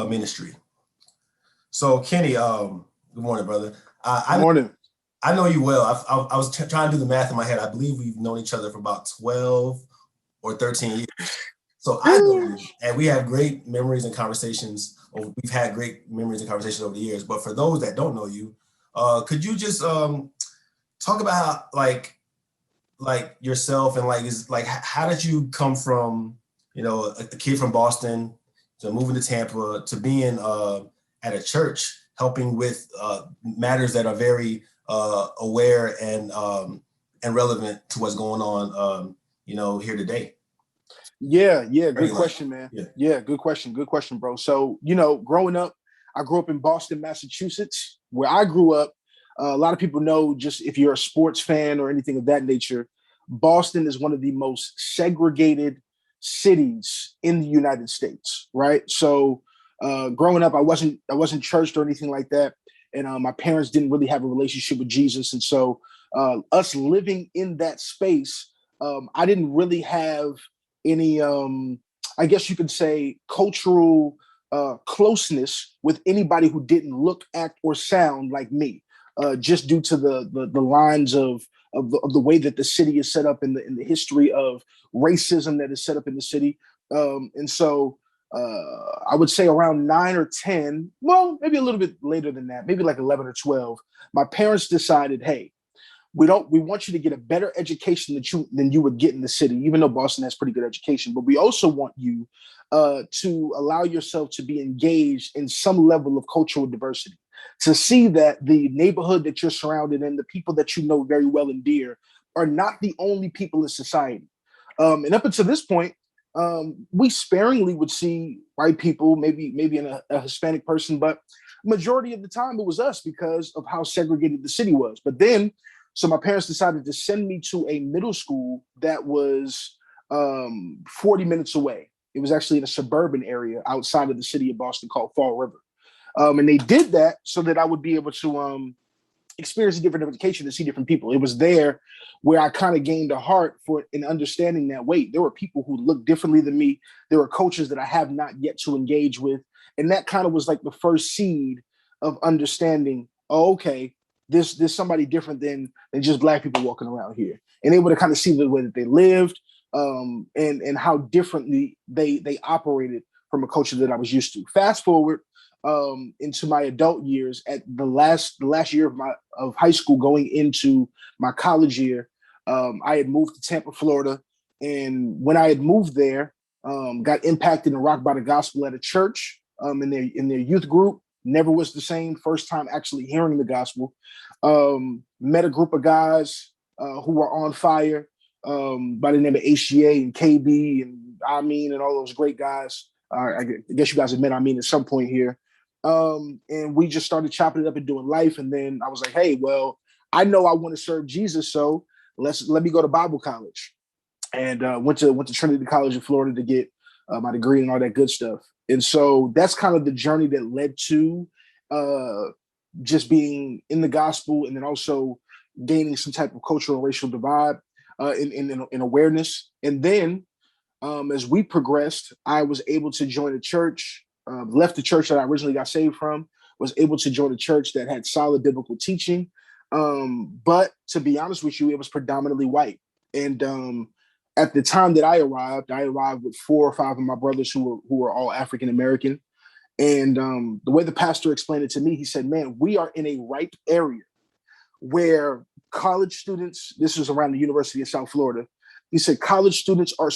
ministry. So Kenny, good morning, brother. Good morning. I know you well. I was trying to do the math in my head. I believe we've known each other for about 12 or 13 years. So I know you, and we have great memories and conversations. We've had great memories and conversations over the years. But for those that don't know you, could you just talk about how, like yourself and like is like how did you come from a kid from Boston to moving to Tampa to being at a church helping with matters that are very aware and relevant to what's going on here today. Yeah, good Very light. question, man. Yeah. Yeah, good question, bro. So, growing up, I grew up in Boston, Massachusetts, where I grew up. A lot of people know, just if you're a sports fan or anything of that nature, Boston is one of the most segregated cities in the United States, right? So, growing up, I wasn't churched or anything like that, and my parents didn't really have a relationship with Jesus, and so us living in that space, I didn't really have any I guess you could say cultural closeness with anybody who didn't look, act, or sound like me, just due to the lines of the way that the city is set up in the history of racism that is set up in the city. And so I would say around 9 or 10, well, maybe a little bit later than that, maybe like 11 or 12, my parents decided, hey, we want you to get a better education than you would get in the city, even though Boston has pretty good education. But we also want you to allow yourself to be engaged in some level of cultural diversity, to see that the neighborhood that you're surrounded in, the people that you know very well and dear, are not the only people in society. And up until this point, we sparingly would see white people, maybe in a Hispanic person, but majority of the time it was us because of how segregated the city was. But then, so my parents decided to send me to a middle school that was 40 minutes away. It was actually in a suburban area outside of the city of Boston called Fall River. And they did that so that I would be able to experience a different education and see different people. It was there where I kind of gained a heart for an understanding that, wait, there were people who looked differently than me. There were cultures that I have not yet to engage with. And that kind of was like the first seed of understanding, oh, okay, there's somebody different than just black people walking around here. And able to kind of see the way that they lived, and how differently they operated from a culture that I was used to. Fast forward into my adult years, at the last year of high school, going into my college year, I had moved to Tampa, Florida, and when I had moved there, got impacted and rocked by the gospel at a church, in their youth group. Never was the same. First time actually hearing the gospel. Met a group of guys who were on fire, by the name of HGA and KB and I mean and all those great guys. I guess you guys have met I mean at some point here. And we just started chopping it up and doing life. And then I was like, hey, well, I know I want to serve Jesus, so let me go to Bible college. And went to Trinity College in Florida to get my degree and all that good stuff. And so that's kind of the journey that led to uh, just being in the gospel, and then also gaining some type of cultural and racial divide, in awareness. And then as we progressed, I was able to join a church, left the church that I originally got saved from, was able to join a church that had solid biblical teaching. But to be honest with you, it was predominantly white. And at the time that I arrived with 4 or 5 of my brothers who were all African American. And the way the pastor explained it to me, he said, man, we are in a ripe area where college students, this was around the University of South Florida, he said college students are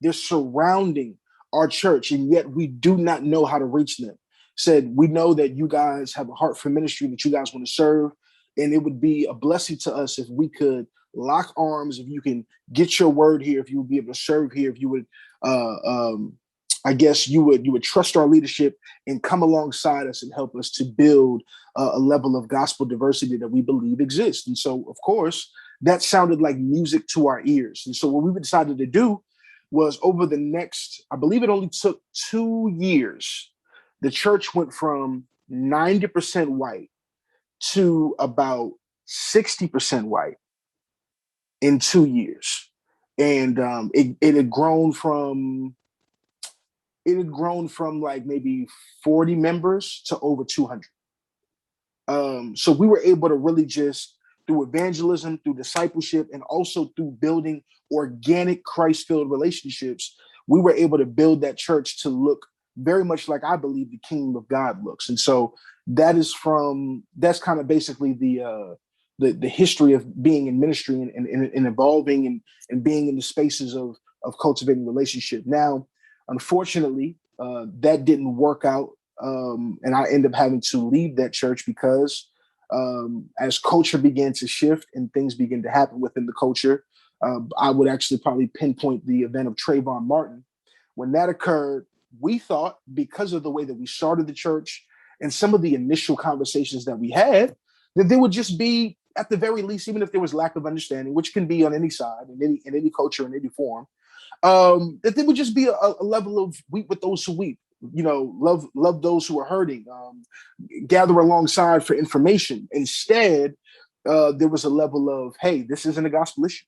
they're surrounding our church, and yet we do not know how to reach them. Said, we know that you guys have a heart for ministry, that you guys want to serve, and it would be a blessing to us if we could lock arms, if you can get your word here, if you would be able to serve here, if you would uh, um, I guess you would trust our leadership and come alongside us and help us to build a level of gospel diversity that we believe exists. And so, of course, that sounded like music to our ears. And so, what we decided to do was, over the next, I believe it only took 2 years, the church went from 90% white to about 60% white in 2 years. And it had grown from it had grown from like maybe 40 members to over 200. So we were able to really just through evangelism, through discipleship, and also through building organic Christ-filled relationships, we were able to build that church to look very much like I believe the kingdom of God looks. And so that's kind of basically the history of being in ministry and evolving and being in the spaces of cultivating relationship. Now, unfortunately, that didn't work out. And I ended up having to leave that church because as culture began to shift and things began to happen within the culture, I would actually probably pinpoint the event of Trayvon Martin. When that occurred, we thought because of the way that we started the church and some of the initial conversations that we had, that there would just be, at the very least, even if there was lack of understanding, which can be on any side, in any culture, in any form, that there would just be a level of weep with those who weep. Love those who are hurting, gather alongside for information. Instead, there was a level of, hey, this isn't a gospel issue.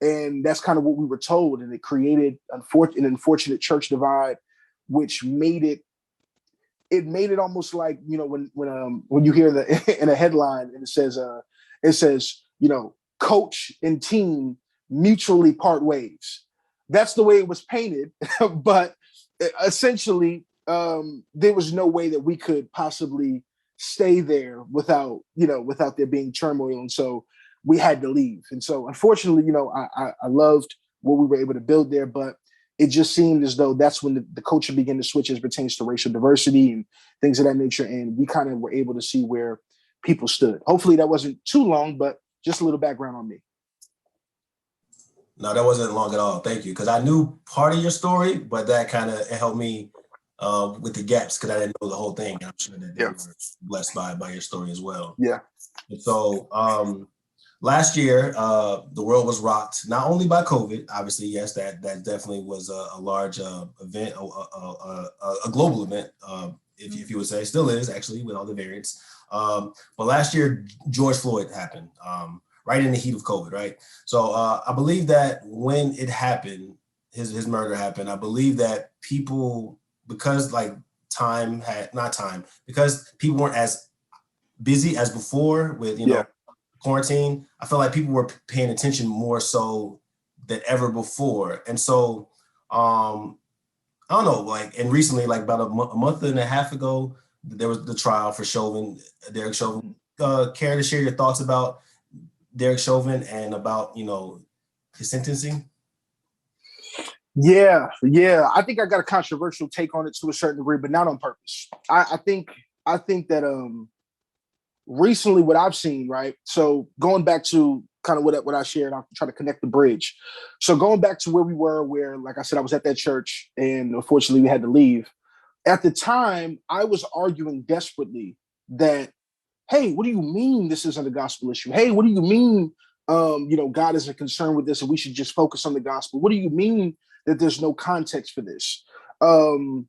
And that's kind of what we were told. And it created an unfortunate church divide, which made it almost like, when you hear in a headline and it says, coach and team mutually part ways. That's the way it was painted. But essentially, there was no way that we could possibly stay there without there being turmoil. And so we had to leave. And so unfortunately, I loved what we were able to build there, but it just seemed as though that's when the culture began to switch as pertains to racial diversity and things of that nature. And we kind of were able to see where people stood. Hopefully that wasn't too long, but just a little background on me. No, that wasn't long at all. Thank you. Because I knew part of your story, but that kind of helped me with the gaps because I didn't know the whole thing. I'm sure that they were blessed by your story as well. Yeah. And so last year, the world was rocked, not only by COVID, obviously, yes, that definitely was a large event, a global event, if you would say, still is actually with all the variants. But last year, George Floyd happened. Right in the heat of COVID, right? So I believe that when it happened, his murder happened, I believe that people, because because people weren't as busy as before with, quarantine, I feel like people were paying attention more so than ever before. And so, I don't know, and recently, about a month and a half ago, there was the trial for Derek Chauvin. Care to share your thoughts about Derek Chauvin and about, his sentencing? Yeah. I think I got a controversial take on it to a certain degree, but not on purpose. I think that recently what I've seen, right? So going back to kind of what I shared, I'll try to connect the bridge. So going back to where we were, where, like I said, I was at that church and unfortunately we had to leave. At the time, I was arguing desperately that, hey, what do you mean this isn't a gospel issue? Hey, what do you mean, God isn't concerned with this and we should just focus on the gospel? What do you mean that there's no context for this? And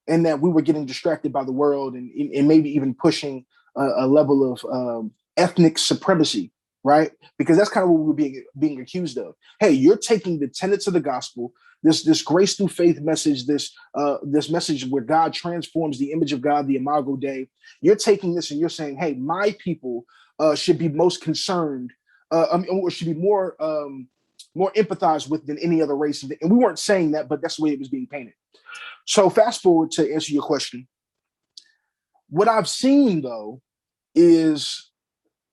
that we were getting distracted by the world and maybe even pushing a level of ethnic supremacy, right? Because that's kind of what we were being accused of. Hey, you're taking the tenets of the gospel, this grace through faith message, this message where God transforms the image of God, the Imago Dei. You're taking this and you're saying, hey, my people should be most concerned, or should be more empathized with than any other race. And we weren't saying that, but that's the way it was being painted. So fast forward to answer your question. What I've seen, though, is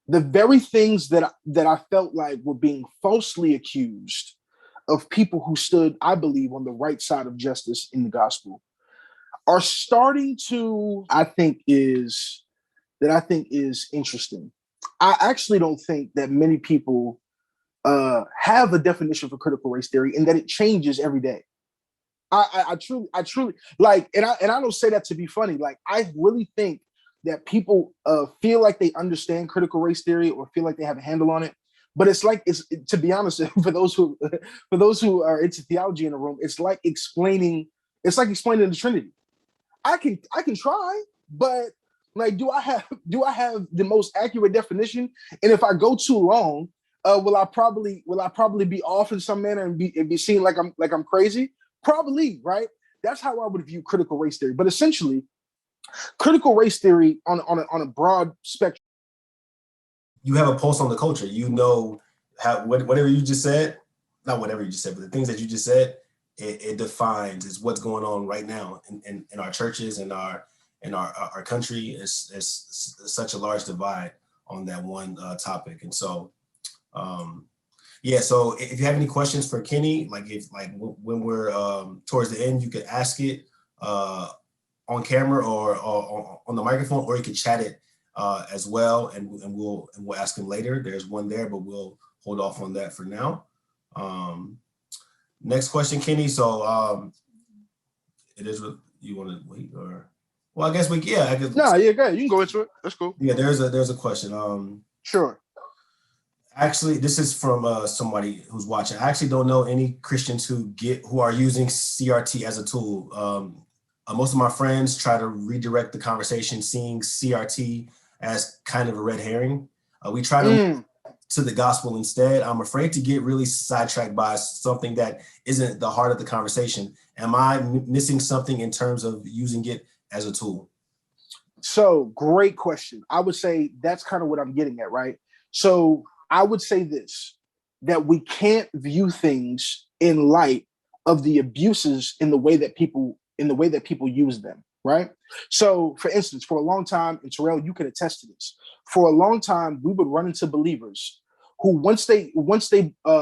the very things that I felt like were being falsely accused of people who stood, I believe, on the right side of justice in the gospel are starting to, I think is interesting. I actually don't think that many people have a definition for critical race theory and that it changes every day. I truly like, and I don't say that to be funny. Like, I really think that people feel like they understand critical race theory or feel like they have a handle on it. But it's to be honest, for those who are into theology in the room, it's like explaining the Trinity. I can try, but like, do I have the most accurate definition? And if I go too long, will I probably be off in some manner and be seen like I'm crazy? Probably, right? That's how I would view critical race theory. But essentially, critical race theory on a broad spectrum. You have a pulse on the culture. You know how whatever you just said, not whatever you just said, but the things that you just said, it defines is what's going on right now in our churches and our country. It's such a large divide on that one topic. And so yeah, so if you have any questions for Kenny, when we're towards the end, you could ask it on camera or on the microphone, or you can chat it as well, and we'll ask him later. There's one there, but we'll hold off on that for now. Next question, Kenny. So it is what you want to wait, or well, I guess we yeah. I guess, no, yeah, go ahead. You can go into it. That's cool. Yeah, there's a question. Sure. Actually, this is from somebody who's watching. I actually don't know any Christians who are using CRT as a tool. Most of my friends try to redirect the conversation, seeing CRT as kind of a red herring. We try to to the gospel instead. I'm afraid to get really sidetracked by something that isn't the heart of the conversation. Am I missing something in terms of using it as a tool? So great question. I would say that's kind of what I'm getting at, right? So I would say this, that we can't view things in light of the abuses in the way that people use them, right? So for instance, for a long time, and Terrell, you could attest to this, for a long time, we would run into believers who once they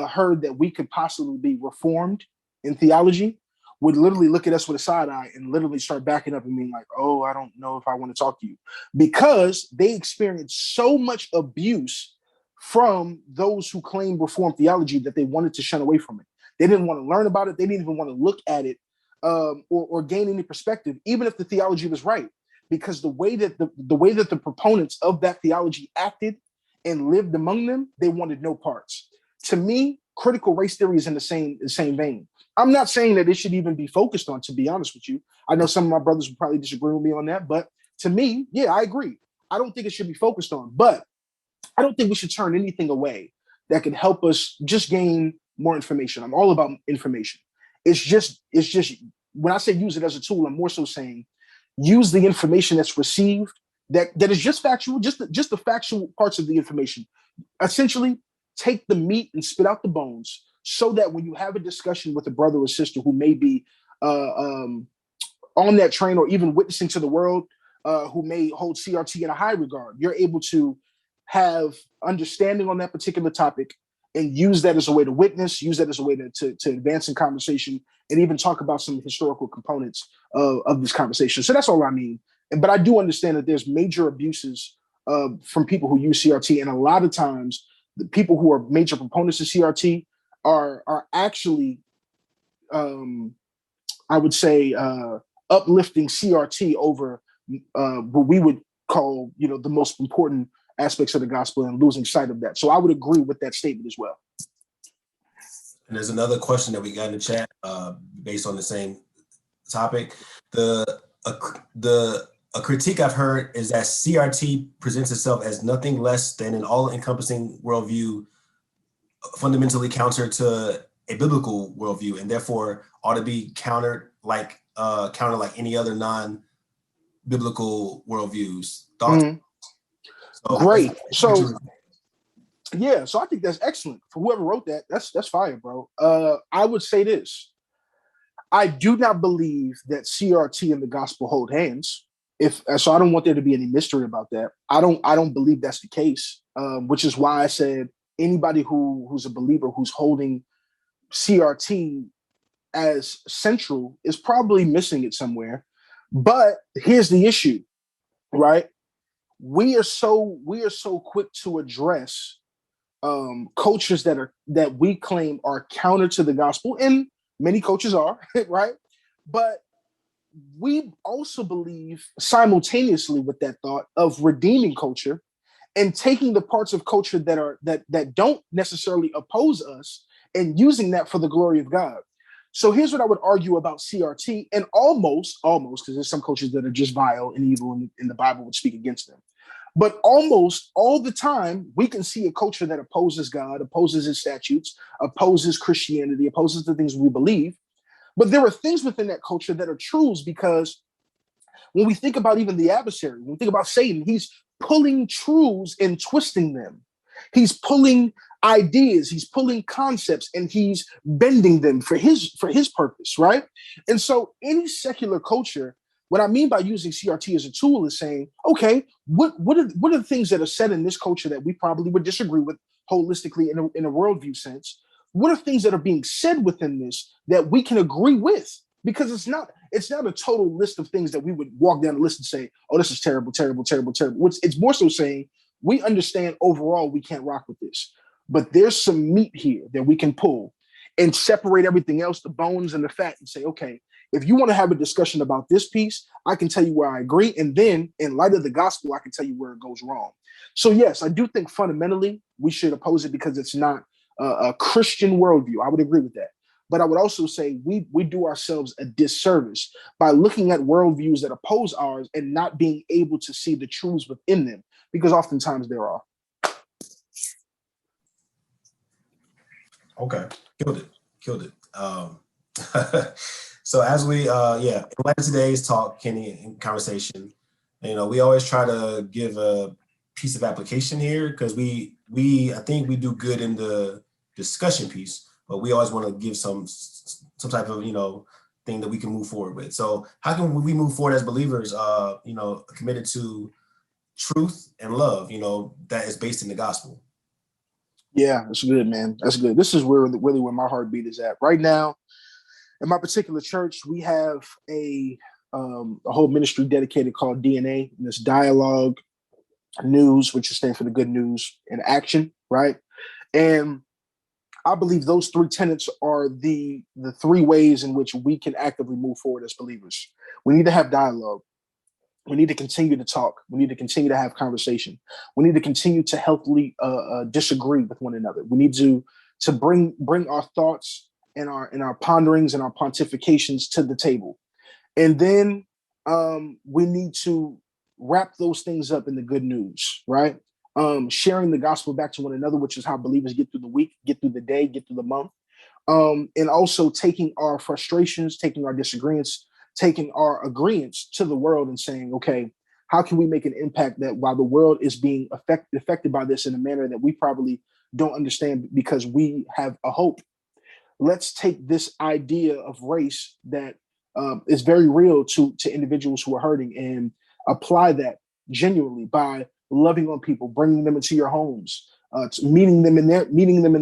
heard that we could possibly be reformed in theology, would literally look at us with a side eye and literally start backing up and being like, oh, I don't know if I want to talk to you, because they experienced so much abuse from those who claim reformed theology that they wanted to shun away from it. They didn't want to learn about it. They didn't even want to look at it or gain any perspective, even if the theology was right, because the way that the proponents of that theology acted and lived among them, they wanted no parts. To me, critical race theory is in the same vein. I'm not saying that it should even be focused on, to be honest with you. I know some of my brothers would probably disagree with me on that, but to me, yeah, I agree. I don't think it should be focused on, but I don't think we should turn anything away that could help us just gain more information. I'm all about information. It's just when I say use it as a tool, I'm more so saying use the information that's received that is just factual, just the factual parts of the information. Essentially, take the meat and spit out the bones, so that when you have a discussion with a brother or sister who may be on that train, or even witnessing to the world, who may hold CRT in a high regard, you're able to have understanding on that particular topic and use that as a way to witness, use that as a way to advance in conversation, and even talk about some historical components of this conversation. So that's all I mean. But I do understand that there's major abuses from people who use CRT, and a lot of times the people who are major proponents of CRT are actually, I would say, uplifting CRT over what we would call, the most important aspects of the gospel, and losing sight of that. So I would agree with that statement as well. And there's another question that we got in the chat based on the same topic. A critique I've heard is that CRT presents itself as nothing less than an all-encompassing worldview, fundamentally counter to a biblical worldview, and therefore ought to be countered like any other non-biblical worldviews. Thoughts? Mm-hmm. So, great. So yeah, so I think that's excellent. For whoever wrote that, that's fire, bro. I would say this. I do not believe that CRT and the gospel hold hands. So I don't want there to be any mystery about that. I don't believe that's the case, which is why I said anybody who's a believer who's holding CRT as central is probably missing it somewhere. But here's the issue, right? We are so quick to address cultures that we claim are counter to the gospel, and many cultures are, right? But we also believe simultaneously with that thought of redeeming culture and taking the parts of culture that don't necessarily oppose us and using that for the glory of God. So here's what I would argue about CRT, and almost, because there's some cultures that are just vile and evil, and the Bible would speak against them. But almost all the time, we can see a culture that opposes God, opposes his statutes, opposes Christianity, opposes the things we believe. But there are things within that culture that are truths, because when we think about even the adversary, when we think about Satan, he's pulling truths and twisting them. He's pulling ideas, he's pulling concepts, and he's bending them for his purpose, right? And so any secular culture, what I mean by using CRT as a tool is saying, okay, what are the things that are said in this culture that we probably would disagree with holistically in a worldview sense? What are things that are being said within this that we can agree with? Because it's not a total list of things that we would walk down the list and say, oh, this is terrible, terrible, terrible, terrible. It's more so saying we understand overall we can't rock with this, but there's some meat here that we can pull and separate everything else, the bones and the fat, and say, okay, if you want to have a discussion about this piece, I can tell you where I agree. And then in light of the gospel, I can tell you where it goes wrong. So yes, I do think fundamentally we should oppose it because it's not a Christian worldview. I would agree with that. But I would also say we do ourselves a disservice by looking at worldviews that oppose ours and not being able to see the truths within them, because oftentimes there are. Okay, killed it. So as we, in light of today's talk, Kenny, and conversation, we always try to give a piece of application here, because I think we do good in the discussion piece, but we always want to give some type of thing that we can move forward with. So how can we move forward as believers, committed to truth and love, that is based in the gospel? Yeah, that's good, man. That's good. This is really where my heartbeat is at right now. In my particular church, we have a whole ministry dedicated called DNA, and this dialogue, news, which stands for the good news, and action, right? And I believe those three tenets are the three ways in which we can actively move forward as believers. We need to have dialogue. We need to continue to talk. We need to continue to have conversation. We need to continue to healthily disagree with one another. We need to bring our thoughts and our ponderings and our pontifications to the table. And then we need to wrap those things up in the good news, right? Sharing the gospel back to one another, which is how believers get through the week, get through the day, get through the month. And also taking our frustrations, taking our disagreements, taking our agreements to the world and saying, okay, how can we make an impact that while the world is being affected by this in a manner that we probably don't understand because we have a hope? Let's take this idea of race that is very real to individuals who are hurting and apply that genuinely by loving on people, bringing them into your homes, meeting them in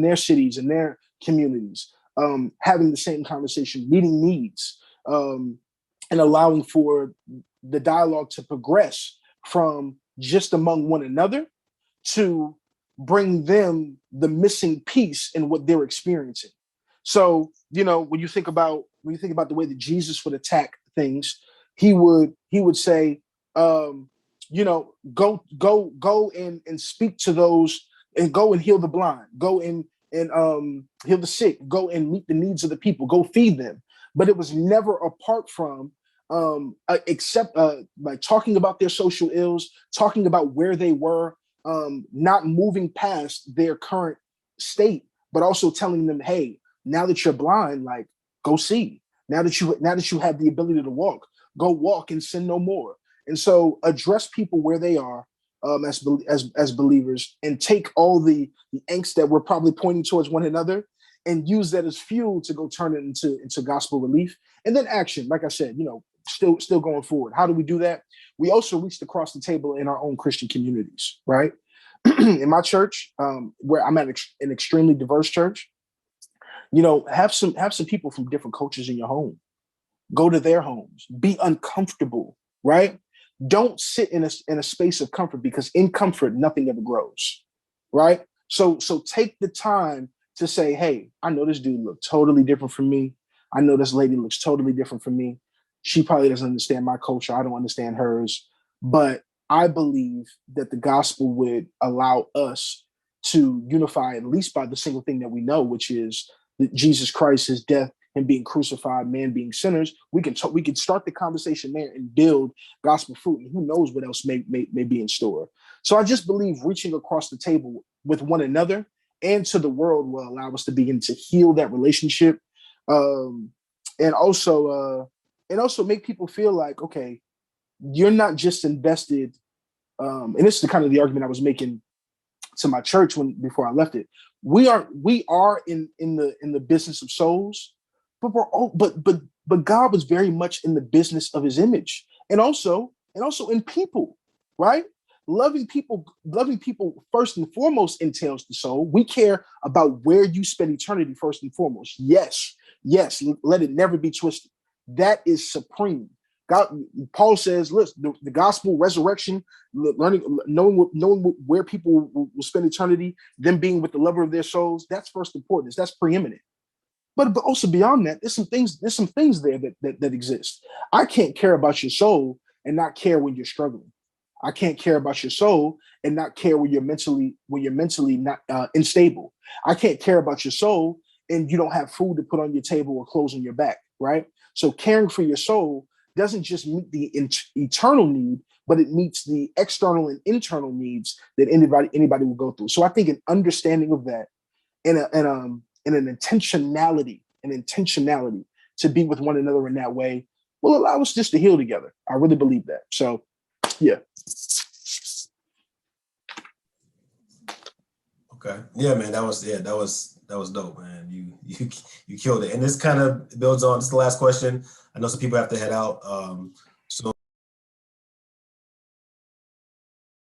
their cities and their communities, having the same conversation, meeting needs, and allowing for the dialogue to progress from just among one another to bring them the missing piece in what they're experiencing. So, when you think about the way that Jesus would attack things, he would say, go and speak to those, and go and heal the blind, go and heal the sick, go and meet the needs of the people, go feed them. But it was never apart from except like talking about their social ills, talking about where they were, not moving past their current state, but also telling them, hey, now that you're blind, like, go see. Now that you have the ability to walk, go walk and sin no more. And so address people where they are, as believers, and take all the angst that we're probably pointing towards one another and use that as fuel to go turn it into gospel relief. And then action, like I said, still going forward. How do we do that? We also reached across the table in our own Christian communities, right? In my church, where I'm at an extremely diverse church, have some people from different cultures in your home. Go to their homes. Be uncomfortable, right? Don't sit in a space of comfort, because in comfort, nothing ever grows, right? So take the time to say, hey, I know this dude looks totally different from me. I know this lady looks totally different from me. She probably doesn't understand my culture. I don't understand hers. But I believe that the gospel would allow us to unify, at least by the single thing that we know, which is that Jesus Christ, his death, and being crucified, man being sinners. We can start the conversation there and build gospel fruit, and who knows what else may be in store. So I just believe reaching across the table with one another and to the world will allow us to begin to heal that relationship, and also make people feel like, okay, you're not just invested. And this is the kind of the argument I was making to my church before I left it. We are in the business of souls, but but God was very much in the business of His image, and also in people, right? Loving people first and foremost entails the soul. We care about where you spend eternity first and foremost. Yes, let it never be twisted. That is supreme. God, Paul says, look, the gospel, resurrection, knowing where people will spend eternity, them being with the lover of their souls, that's first importance. That's preeminent. But also beyond that, there's some things there that exist. I can't care about your soul and not care when you're struggling. I can't care about your soul and not care when you're mentally not unstable. I can't care about your soul and you don't have food to put on your table or clothes on your back, right? So caring for your soul doesn't just meet the eternal need, but it meets the external and internal needs that anybody will go through. So I think an understanding of that and an intentionality to be with one another in that way will allow us just to heal together. I really believe that. So, yeah. Okay. Yeah, man. That was dope, man. You killed it. And this kind of builds on. This is the last question. I know some people have to head out.